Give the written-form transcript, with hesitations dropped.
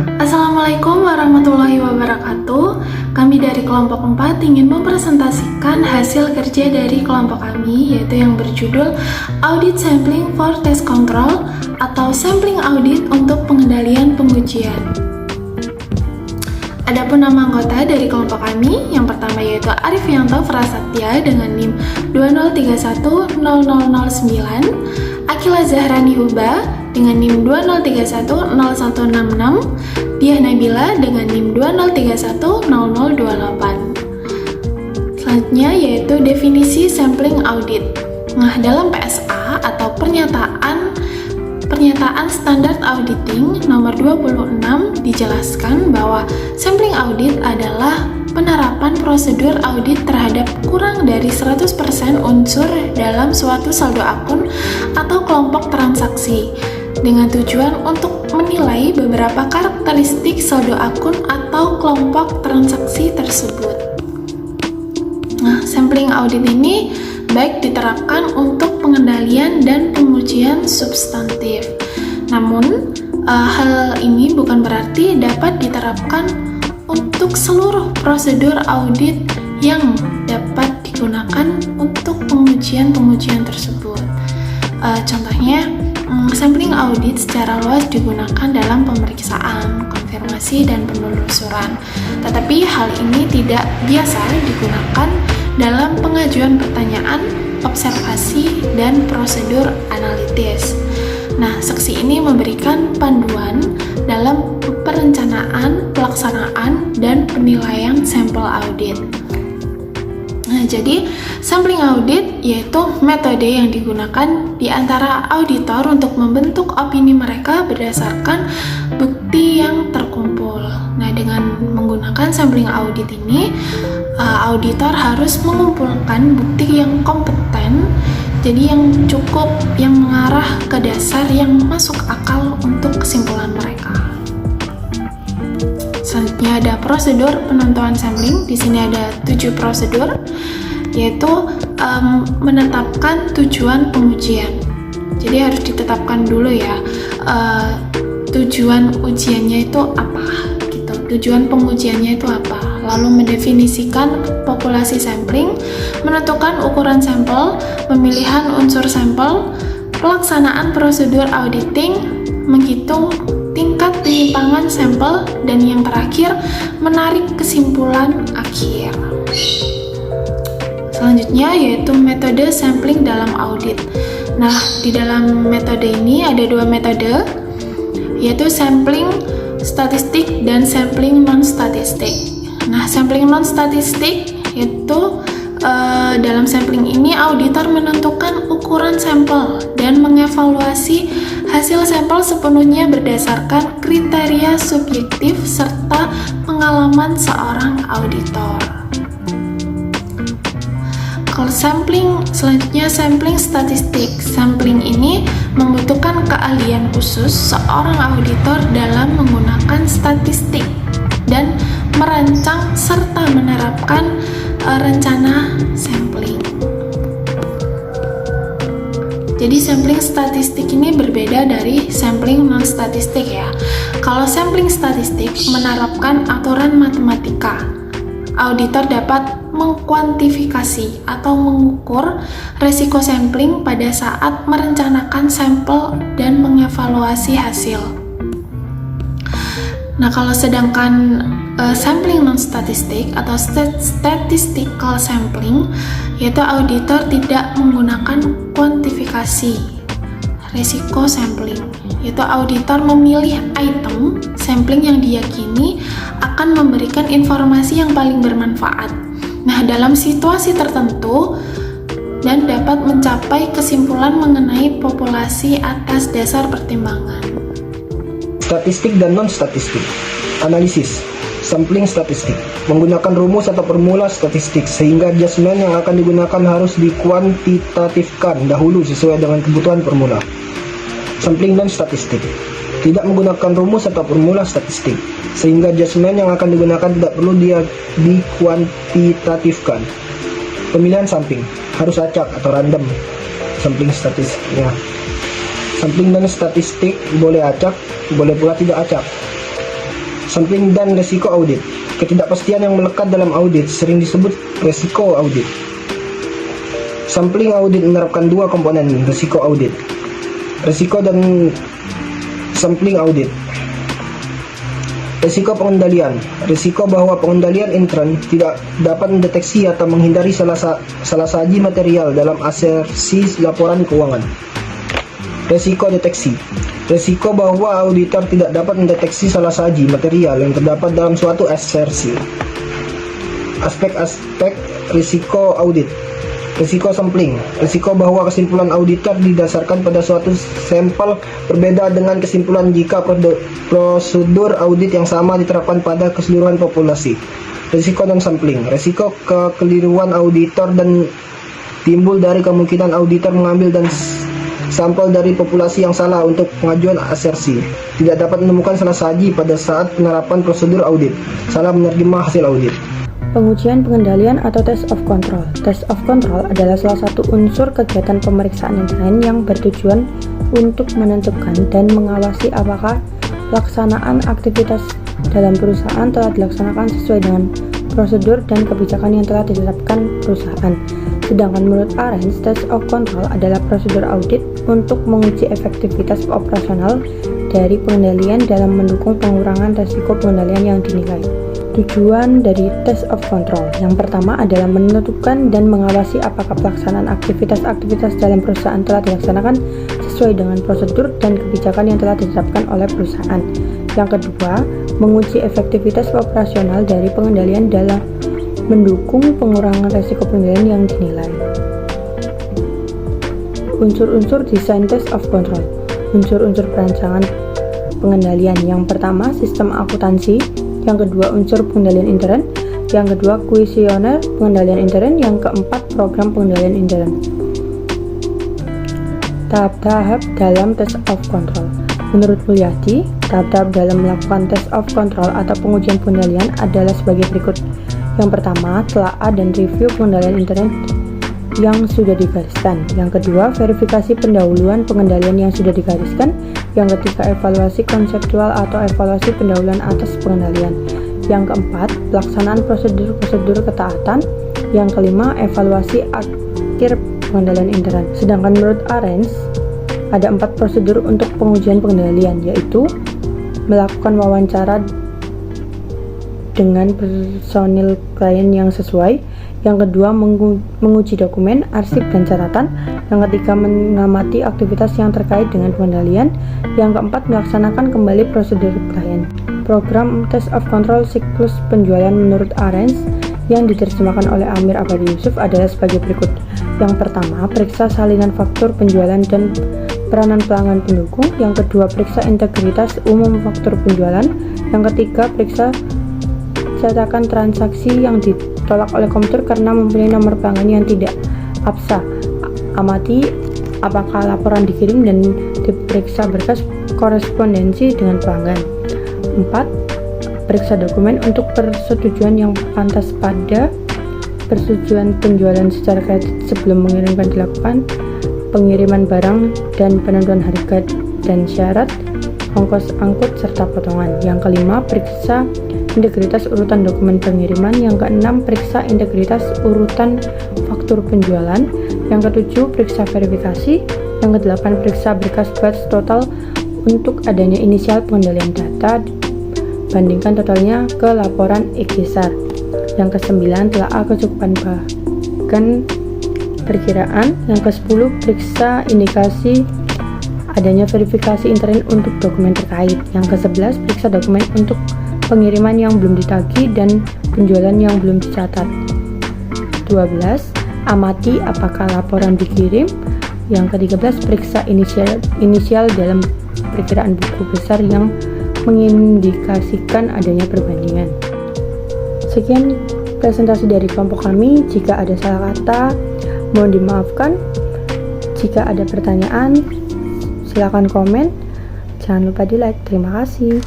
Assalamualaikum warahmatullahi wabarakatuh. Kami dari kelompok 4 ingin mempresentasikan hasil kerja dari kelompok kami, yaitu yang berjudul Audit Sampling for Test Control atau Sampling Audit untuk pengendalian pengujian. Adapun nama anggota dari kelompok kami, yang pertama yaitu Arifianto Prasatya dengan NIM 203100009, Akila Zahrani Huba dengan NIM 203101166, Diah Nabila dengan NIM 203100028. Selanjutnya yaitu definisi sampling audit. Nah, dalam PSA atau pernyataan standar auditing nomor 26 dijelaskan bahwa sampling audit adalah penerapan prosedur audit terhadap kurang dari 100% unsur dalam suatu saldo akun atau kelompok transaksi dengan tujuan untuk menilai beberapa karakteristik saldo akun atau kelompok transaksi tersebut. Nah, sampling audit ini baik diterapkan untuk pengendalian dan pengujian substantif. Namun, hal ini bukan berarti dapat diterapkan untuk seluruh prosedur audit yang dapat digunakan untuk pengujian tersebut. Contohnya, sampling audit secara luas digunakan dalam pemeriksaan, konfirmasi, dan penelusuran. Tetapi hal ini tidak biasa digunakan dalam pengajuan pertanyaan, observasi, dan prosedur analitis. Nah, seksi ini memberikan panduan dalam perencanaan, pelaksanaan, dan penilaian sampel audit. Nah, jadi sampling audit yaitu metode yang digunakan di antara auditor untuk membentuk opini mereka berdasarkan bukti yang terkumpul. Nah, dengan menggunakan sampling audit ini, auditor harus mengumpulkan bukti yang kompeten, jadi yang cukup, yang mengarah ke dasar yang masuk akal untuk kesimpulan mereka. Selanjutnya ada prosedur penentuan sampling. Di sini ada 7 prosedur, yaitu menetapkan tujuan pengujian. Jadi harus ditetapkan dulu ya, tujuan ujiannya itu apa, gitu. Tujuan pengujiannya itu apa. Lalu mendefinisikan populasi sampling, menentukan ukuran sampel, pemilihan unsur sampel, pelaksanaan prosedur auditing, menghitung tingkat penyimpangan sampel, dan yang terakhir menarik kesimpulan akhir. Selanjutnya yaitu metode sampling dalam audit. Nah, di dalam metode ini ada 2 metode, yaitu sampling statistik dan sampling non-statistik. Nah, sampling non-statistik itu dalam sampling ini auditor menentukan ukuran sampel dan mengevaluasi hasil sampel sepenuhnya berdasarkan kriteria subjektif serta pengalaman seorang auditor. Kalau selanjutnya sampling statistik. Sampling ini membutuhkan keahlian khusus seorang auditor dalam menggunakan statistik dan merancang serta menerapkan rencana sampling. Jadi sampling statistik ini berbeda dari sampling non-statistik ya. Kalau sampling statistik menerapkan aturan matematika, auditor dapat mengkuantifikasi atau mengukur resiko sampling pada saat merencanakan sampel dan mengevaluasi hasil. Nah, kalau sedangkan sampling non-statistik atau statistical sampling, yaitu auditor tidak menggunakan kuantifikasi resiko sampling, yaitu auditor memilih item sampling yang diyakini akan memberikan informasi yang paling bermanfaat. Nah, dalam situasi tertentu dan dapat mencapai kesimpulan mengenai populasi atas dasar pertimbangan. Statistik dan non-statistik. Analisis. Sampling statistik. Menggunakan rumus atau formula statistik sehingga adjustment yang akan digunakan harus dikuantitatifkan dahulu sesuai dengan kebutuhan formula. Sampling non-statistik. Tidak menggunakan rumus atau formula statistik sehingga adjustment yang akan digunakan tidak perlu dikuantitatifkan. Pemilihan sampling harus acak atau random. Sampling statistiknya. Sampling non-statistik boleh acak, boleh pula tidak acak. Sampling dan resiko audit. Ketidakpastian yang melekat dalam audit sering disebut resiko audit. Sampling audit menerapkan dua komponen resiko audit. Resiko dan sampling audit. Resiko pengendalian. Risiko bahwa pengendalian intern tidak dapat mendeteksi atau menghindari salah saji material dalam asersi laporan keuangan. Resiko deteksi. Risiko bahwa auditor tidak dapat mendeteksi salah saji material yang terdapat dalam suatu asersi. Aspek-aspek risiko audit. Risiko sampling. Risiko bahwa kesimpulan auditor didasarkan pada suatu sampel berbeda dengan kesimpulan jika prosedur audit yang sama diterapkan pada keseluruhan populasi. Risiko dan sampling. Risiko kekeliruan auditor dan timbul dari kemungkinan auditor mengambil dan sampel dari populasi yang salah untuk pengajuan asersi. Tidak dapat menemukan salah saji pada saat penerapan prosedur audit. Salah menerjemah hasil audit. Pengujian pengendalian atau test of control. Test of control adalah salah satu unsur kegiatan pemeriksaan intern yang bertujuan untuk menentukan dan mengawasi apakah pelaksanaan aktivitas dalam perusahaan telah dilaksanakan sesuai dengan prosedur dan kebijakan yang telah ditetapkan perusahaan. Sedangkan menurut Arens, test of control adalah prosedur audit untuk menguji efektivitas operasional dari pengendalian dalam mendukung pengurangan resiko pengendalian yang dinilai. Tujuan dari test of control yang pertama adalah menentukan dan mengawasi apakah pelaksanaan aktivitas-aktivitas dalam perusahaan telah dilaksanakan sesuai dengan prosedur dan kebijakan yang telah ditetapkan oleh perusahaan. Yang kedua, menguji efektivitas operasional dari pengendalian dalam mendukung pengurangan resiko pengendalian yang dinilai. Unsur-unsur desain test of control. Unsur-unsur perancangan pengendalian. Yang pertama, sistem akuntansi. Yang kedua, unsur pengendalian intern. Yang kedua, kuesioner pengendalian intern. Yang keempat, program pengendalian intern. Tahap-tahap dalam test of control. Menurut Mulyadi, tahap-tahap dalam melakukan test of control atau pengujian pengendalian adalah sebagai berikut. Yang pertama, telaah dan review pengendalian intern yang sudah digariskan. Yang kedua, verifikasi pendahuluan pengendalian yang sudah digariskan. Yang ketiga, evaluasi konseptual atau evaluasi pendahuluan atas pengendalian. Yang keempat, pelaksanaan prosedur-prosedur ketaatan. Yang kelima, evaluasi akhir pengendalian intern. Sedangkan menurut Arens, ada 4 prosedur untuk pengujian pengendalian, yaitu melakukan wawancara dengan personil klien yang sesuai. Yang kedua, menguji dokumen, arsip, dan catatan. Yang ketiga, mengamati aktivitas yang terkait dengan pengendalian. Yang keempat, melaksanakan kembali prosedur klien. Program test of control siklus penjualan menurut Arens yang diterjemahkan oleh Amir Abadi Yusuf adalah sebagai berikut. Yang pertama, periksa salinan faktur penjualan dan peranan pelanggan pendukung. Yang kedua, periksa integritas umum faktur penjualan. Yang ketiga, periksa cetakan transaksi yang ditolak oleh komputer karena mempunyai nomor pelanggan yang tidak absah. Amati apakah laporan dikirim dan diperiksa berkas korespondensi dengan pelanggan. 4. Periksa dokumen untuk persetujuan yang pantas pada persetujuan penjualan secara kredit sebelum mengirimkan dilakukan pengiriman barang dan penentuan harga dan syarat, ongkos angkut, serta potongan. Yang kelima, periksa integritas urutan dokumen pengiriman. Yang keenam, periksa integritas urutan faktur penjualan. Yang ketujuh, periksa verifikasi. Yang kedelapan, periksa berkas batch total untuk adanya inisial pengendalian data, bandingkan totalnya ke laporan EGSAR. Yang kesembilan, telaah kecukupan bahan perkiraan. Yang ke-10, periksa indikasi adanya verifikasi intern untuk dokumen terkait. Yang ke-11, periksa dokumen untuk pengiriman yang belum ditagih dan penjualan yang belum dicatat. 12. Amati apakah laporan dikirim. Yang ke-13, periksa inisial dalam perkiraan buku besar yang mengindikasikan adanya perbandingan. Sekian presentasi dari kelompok kami. Jika ada salah kata, mohon dimaafkan. Jika ada pertanyaan, silakan komen. Jangan lupa di like. Terima kasih.